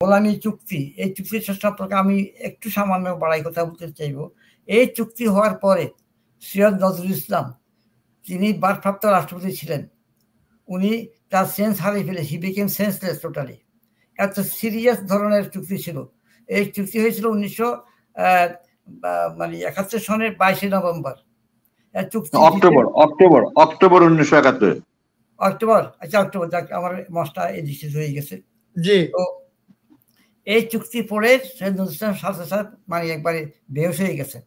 গোলামি চুক্তি, এই চুক্তি সম্পর্কে আমি একটু সামান্য বাড়াই কথা বলতে চাইব। এই চুক্তি হওয়ার পরে সৈয়দ নজরুল ইসলাম, তিনি ভারপ্রাপ্ত রাষ্ট্রপতি ছিলেন, উনি তার সেন্স হারিয়ে ফেলে, হি বিকেম সেন্সলেস টোটালি। এত সিরিয়াস ধরনের চুক্তি ছিল। এই চুক্তি হয়েছিল 1971 সনের 22 নভেম্বর। অক্টোবর 1971। অক্টোবর, আচ্ছা অক্টোবর, আমার মাসটা এডিট হয়ে গেছে। জি। তো এই চুক্তি পড়ে সাথে মানে একবারে বেহুশ হয়ে গেছে।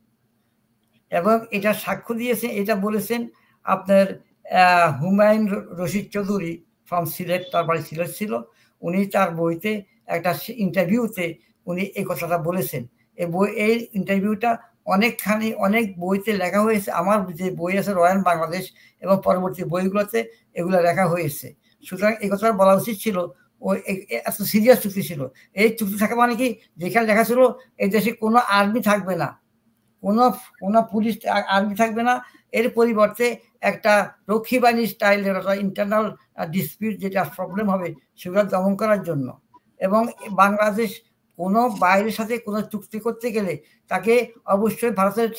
এবং এটা সাক্ষ্য দিয়েছে, এটা বলেছেন আপনার হুমায়ুন রশিদ চৌধুরী ফ্রম সিলেট, তার বাড়ি সিলেট ছিল। উনি তার বইতে একটা ইন্টারভিউতে উনি এই কথাটা বলেছেন। এই ইন্টারভিউটা অনেকখানি অনেক বইতে লেখা হয়েছে। আমার যে বই আছে রয়্যাল বাংলাদেশ এবং পরবর্তী বইগুলোতে এগুলো লেখা হয়েছে। সুতরাং এই কথাটা বলা উচিত ছিল। ও এত সিরিয়াস চুক্তি ছিল। এই চুক্তি থাকা মানে কি, যেখানে লেখা ছিল এই দেশে কোনো আর্মি থাকবে না, কোনো পুলিশ আর্মি থাকবে না, এর পরিবর্তে একটা রক্ষী বাহিনী স্টাইলের ইন্টারনাল ডিসপিউট যেটা প্রবলেম হবে সেগুলো দমন করার জন্য। এবং বাংলাদেশ কোনো বাইরের সাথে কোনো চুক্তি করতে গেলে তাকে অবশ্যই ভারতের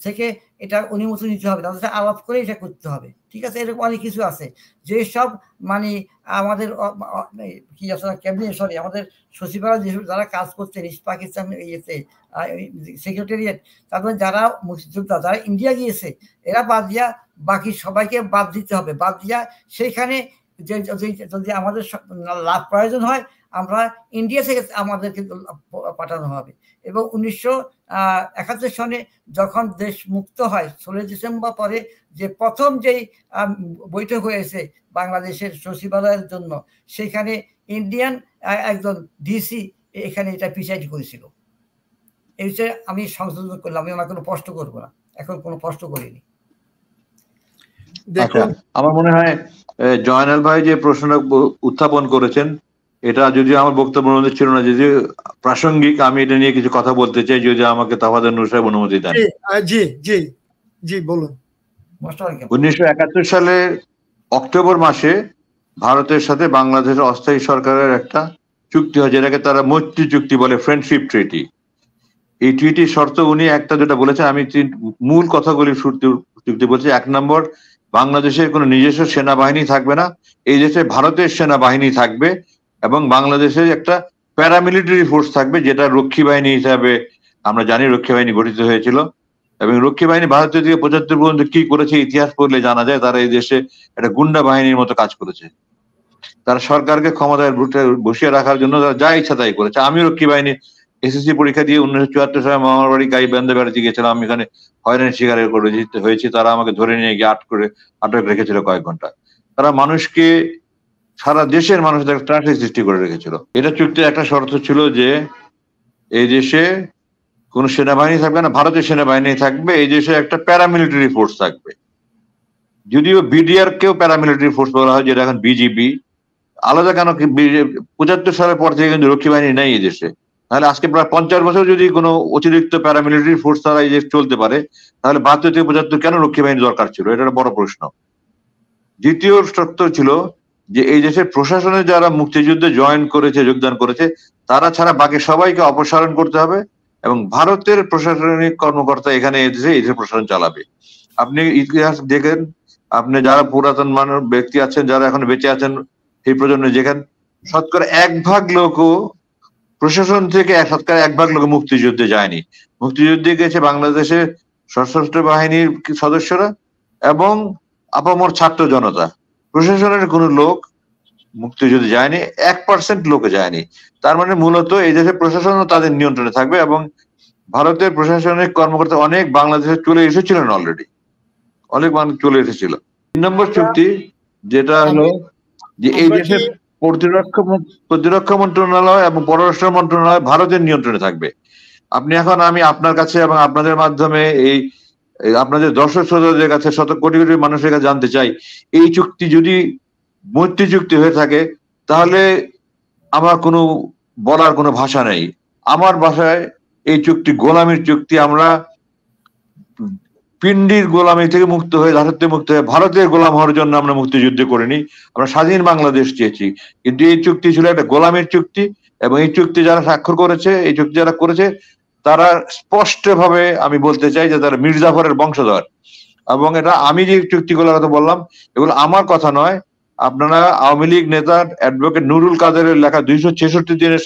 থেকে এটা অনুমতি নিতে হবে, তাদের সাথে আলাপ করে এটা করতে হবে। ঠিক আছে, এরকম অনেক কিছু আছে যেসব মানে আমাদের কি আছে ক্যাবিনেট, সরি আমাদের সচিবালয় যেসব যারা কাজ করছেন ইস্ট পাকিস্তান ইয়েতে সেক্রেটারিয়েট, তারপরে যারা মুক্তিযোদ্ধা যারা ইন্ডিয়া গিয়েছে এরা বাদ দিয়া বাকি সবাইকে বাদ দিতে হবে। বাদ দিয়া সেইখানে যদি আমাদের লাভ প্রয়োজন হয় আমরা ইন্ডিয়া থেকে আমাদেরকে পাঠানো হবে। এবং 1971 সনে যখন দেশ মুক্ত হয় 16 ডিসেম্বর পরে যে প্রথম যেই বৈঠক হয়েছে বাংলাদেশের সচিবালয়ের জন্য, সেখানে ইন্ডিয়ান একজন ডিসি এখানে এটা প্রিসাইড করেছিল। এই বিষয়ে আমি সংশোধন করলাম, আমি আমার কোনো প্রশ্ন করবো না, এখন কোনো প্রশ্ন করিনি। আমার মনে হয় জয়নাল ভাই যে প্রশ্নটা উত্থাপন করেছেন এটা যদি আমার বক্তব্য মধ্যে ছিল না, যদি প্রাসঙ্গিক, আমি এটা নিয়ে কিছু কথা বলতে চাই, যদি আমাকে তাফাজ্জল নূর সাহেব অনুমতি দেন। জি জি জি বলুন। 1971 সালে অক্টোবর মাসে ভারতের সাথে বাংলাদেশের অস্থায়ী সরকারের একটা চুক্তি হয়, যেটাকে তারা মৈত্রী চুক্তি বলে, ফ্রেন্ডশিপ ট্রিটি। এই ট্রিটির শর্ত উনি একটা যেটা বলেছেন, আমি মূল কথাগুলি চুক্তি বলছি। 1 নম্বর, বাংলাদেশের কোনো নিজস্ব সেনাবাহিনী থাকবে না, এই দেশে ভারতের সেনাবাহিনী থাকবে এবং বাংলাদেশের একটা প্যারামিলিটারি ফোর্স থাকবে, যেটা রক্ষী বাহিনী হিসাবে আমরা জানি রক্ষী বাহিনী গঠিত হয়েছিল। এবং রক্ষী বাহিনী ভারতীয় থেকে 75 পর্যন্ত কি করেছে ইতিহাস পড়লে জানা যায়, তারা এই দেশে একটা গুন্ডা বাহিনীর মতো কাজ করেছে। তারা সরকারকে ক্ষমতায় বসিয়ে রাখার জন্য তারা যা ইচ্ছা তাই করেছে। আমি রক্ষী বাহিনী এসএসসি পরীক্ষা দিয়ে 1974 সালে মামার বাড়ি গাইবান্ধা বেড়াতে গিয়েছিলাম। আমি এখানে হয়রানি শিকারের হয়েছি। তারা আমাকে ধরে নিয়ে গিয়ে আটক রেখেছিল কয়েক ঘন্টা। তারা মানুষকে, সারা দেশের মানুষদের ত্রাসের সৃষ্টি করে রেখেছিল। এটা চুক্তির একটা শর্ত ছিল যে এই দেশে কোন সেনাবাহিনী থাকবে না, ভারতের সেনাবাহিনী থাকবে, এই দেশে একটা প্যারামিলিটারি ফোর্স থাকবে। যদিও বিডিআর কেও প্যারামিলিটারি ফোর্স বলা হয়, যেটা এখন বিজিবি। আলাদা কেন, 75 সালের পর থেকে কিন্তু রক্ষী বাহিনী নেই এই দেশে। তাহলে আজকে প্রায় 50 বছর যদি কোনো অতিরিক্ত প্যারামিলিটারি ফোর্স তারা এই দেশ চলতে পারে, তাহলে 72 থেকে 75 কেন রক্ষী বাহিনী দরকার ছিল? এটা একটা বড় প্রশ্ন। দ্বিতীয় শর্ত ছিল যে এই দেশের প্রশাসনে যারা মুক্তিযুদ্ধে যোগদান করেছে তারা ছাড়া বাকি সবাইকে অপসারণ করতে হবে এবং ভারতের প্রশাসনিক কর্মকর্তা এখানে এসে এই দেশের প্রশাসন চালাবে। আপনি ইতিহাস দেখেন, আপনি যারা পুরাতন ব্যক্তি আছেন, যারা এখন বেঁচে আছেন সেই প্রজন্মে, যেখানে শতকরা 1 ভাগ লোকও প্রশাসন থেকে শতকরা 1 ভাগ লোক মুক্তিযুদ্ধে যায়নি। মুক্তিযুদ্ধে গেছে বাংলাদেশের সশস্ত্র বাহিনীর সদস্যরা এবং আপামর ছাত্র জনতা। প্রশাসনের কোন লোক মুক্তিযুদ্ধে যায়নি, 1% লোক যায়নি। তার মানে মূলত এই দেশের প্রশাসনও তাদের নিয়ন্ত্রণে থাকবে এবং ভারতের প্রশাসনিক কর্মকর্তা অনেক বাংলাদেশে চলে এসেছিলেন অলরেডি, অনেক মানুষ চলে এসেছিল। 3 নম্বর চুক্তি যেটা হলো যে এই দেশের প্রতিরক্ষা মন্ত্রণালয় এবং পররাষ্ট্র মন্ত্রণালয় ভারতের নিয়ন্ত্রণে থাকবে। আমি আপনার কাছে এবং আপনাদের মাধ্যমে এই আপনাদের দর্শক শ্রোতাদের কাছে, শত কোটি কোটি মানুষের কাছে জানতে চাই, এই চুক্তি যদি মৈত্রী চুক্তি হয়ে থাকে তাহলে আমার কোনো বলার কোনো ভাষা নেই। আমার ভাষায় এই চুক্তি গোলামির চুক্তি। আমরা পিন্ডির গোলামি থেকে মুক্ত হয়ে, দাসত্বে মুক্ত হয়ে ভারতের গোলাম হওয়ার জন্য আমরা মুক্তিযুদ্ধ করিনি, আমরা স্বাধীন বাংলাদেশ চেয়েছি। কিন্তু এই চুক্তি ছিল একটা গোলামির চুক্তি এবং এই চুক্তি যারা স্বাক্ষর করেছে, এই চুক্তি যারা করেছে তারা স্পষ্টভাবে আমি বলতে চাই যে তারা মির্জাফরের বংশধর। এবং এটা আমি যে চুক্তিগুলোর কথা বললাম এগুলো আমার কথা নয়, আপনারা আওয়ামী লীগ নেতার অ্যাডভোকেট নুরুল কাদেরের লেখা 266 দিনের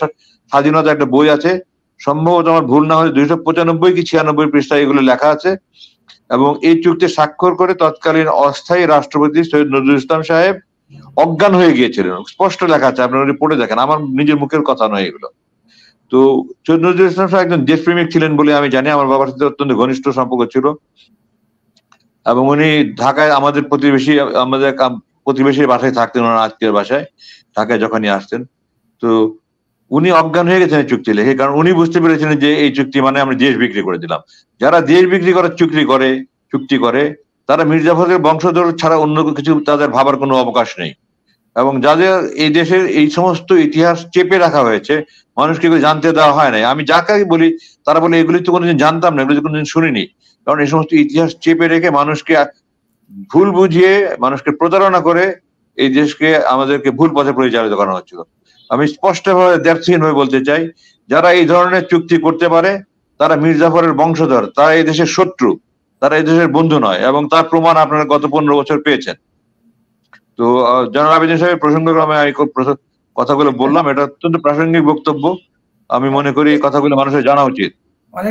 স্বাধীনতা একটা বই আছে, সম্ভবত আমার ভুল না হলে 295 কি 96 পৃষ্ঠায় এগুলো লেখা আছে। এবং এই চুক্তি স্বাক্ষর করে তৎকালীন অস্থায়ী রাষ্ট্রপতি সৈয়দ নজরুল ইসলাম সাহেব অজ্ঞান হয়ে গিয়েছিলেন, স্পষ্ট লেখা আছে, আপনারা পড়ে দেখেন, আমার নিজের মুখের কথা নয় এগুলো। তো সৈয়দ নজরুল ইসলাম সাহেব একজন দেশপ্রেমিক ছিলেন বলে আমি জানি, আমার বাবার সাথে অত্যন্ত ঘনিষ্ঠ সম্পর্ক ছিল। এবং উনি ঢাকায় আমাদের প্রতিবেশীর বাসায় থাকতেন, ওনার আত্মীয়ের বাসায় ঢাকায় যখনই আসতেন। তো উনি অজ্ঞান হয়ে গেছেন এই চুক্তি লেখে, কারণ উনি বুঝতে পেরেছিলেন যে এই চুক্তি মানে আমরা দেশ বিক্রি করে দিলাম। যারা দেশ বিক্রি করার চুক্তি করে তারা মির্জাফরের বংশধর ছাড়া অন্য কিছু তাদের ভাবার কোনো অবকাশ নেই। এবং যাদের এই দেশের এই সমস্ত ইতিহাস চেপে রাখা হয়েছে, মানুষকে এগুলো জানতে দেওয়া হয় নাই। আমি যাকে বলি তারা বলে এগুলি তো কোনোদিন জানতাম না, এগুলো কোনোদিন শুনিনি। কারণ এই সমস্ত ইতিহাস চেপে রেখে মানুষকে ভুল বুঝিয়ে, মানুষকে প্রতারণা করে এই দেশকে আমাদেরকে ভুল পথে পরিচালিত করা হচ্ছিল। আমি স্পষ্টভাবে দ্ব্যর্থহীনভাবে বলতে চাই, যারা এই ধরনের চুক্তি করতে পারে তারা মির্জাফরের বংশধর, তারা এই দেশের শত্রু, তারা এই দেশের বন্ধু নয়। এবং তার প্রমাণ আপনারা গত 15 বছর পেয়েছেন। তো জনাব আবেদিন সাহেবের প্রসঙ্গক্রমে আমি কথাগুলো বললাম, এটা অত্যন্ত প্রাসঙ্গিক বক্তব্য। আমি মনে করি কথাগুলো মানুষের জানা উচিত।